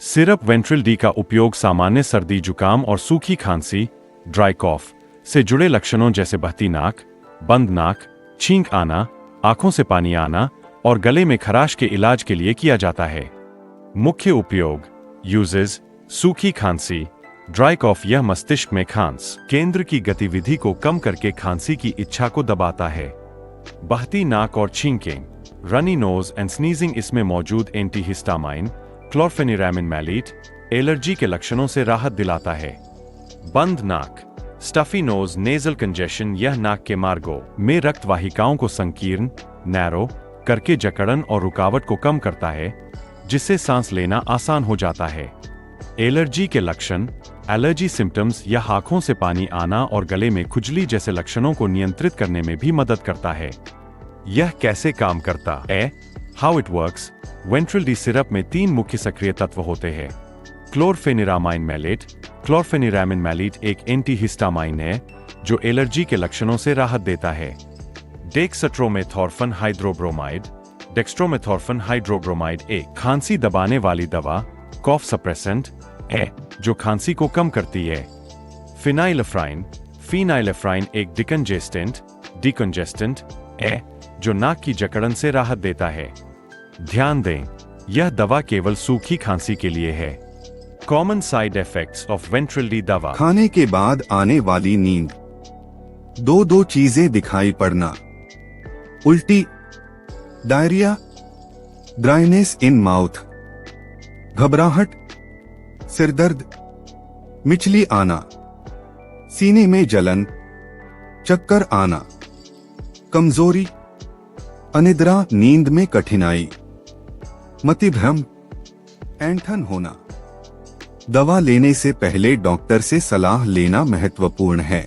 Syrup वेंट्रिल D का उपयोग सामान्य सर्दी जुकाम और सूखी खांसी ड्राई कॉफ से जुड़े लक्षणों जैसे बहती नाक, बंद नाक, छींक आना, आंखों से पानी आना और गले में खराश के इलाज के लिए किया जाता है। मुख्य उपयोग यूजेस सूखी खांसी ड्राई कॉफ यह मस्तिष्क में खांस केंद्र की गतिविधि को कम करके खांसी की इच्छा को दबाता है। बहती नाक और छींकिंग रनी नोज एंड स्नीजिंग इसमें मौजूद एंटीहिस्टामाइन क्लोरफेनिरामिन मैलेट एलर्जी के लक्षणों से राहत दिलाता है। बंद नाक स्टफी नोज नेजल कंजेशन यह नाक के मार्गों में रक्त वाहिकाओं को संकीर्ण नैरो करके जकड़न और रुकावट को कम करता है, जिससे सांस लेना आसान हो जाता है। एलर्जी के लक्षण एलर्जी सिम्टम्स यह आंखों से पानी आना और गले में खुजली जैसे लक्षणों को नियंत्रित करने में भी मदद करता है। यह कैसे काम करता है? How it works. Ventril D syrup में 3 मुख्य सक्रिय तत्व होते हैं। क्लोरफेनिरामाइन मैलेट क्लोरफेनिरामिन मैलेट एक एंटीहिस्टामाइन है जो एलर्जी के लक्षणों से राहत देता है। डेक्सट्रोमेथॉर्फन हाइड्रोब्रोमाइड डेक्स्ट्रोमेथॉर्फन हाइड्रोब्रोमाइड एक खांसी दबाने वाली दवा कॉफ सप्रेसेंट है जो खांसी को कम करती है। फिनाइलेफ्राइन फिनाइलेफ्राइन एक डिकंजेस्टेंट है जो नाक की जकड़न से राहत देता है। ध्यान दें, यह दवा केवल सूखी खांसी के लिए है। Common side effects of Ventril D दवा। खाने के बाद आने वाली नींद, दो चीजें दिखाई पड़ना, उल्टी, डायरिया, ड्राइनेस इन माउथ, घबराहट, सिरदर्द, मिचली आना, सीने में जलन, चक्कर आना, कमजोरी, अनिद्रा नींद में कठिनाई, मतिभ्रम, ऐंठन होना। दवा लेने से पहले डॉक्टर से सलाह लेना महत्वपूर्ण है।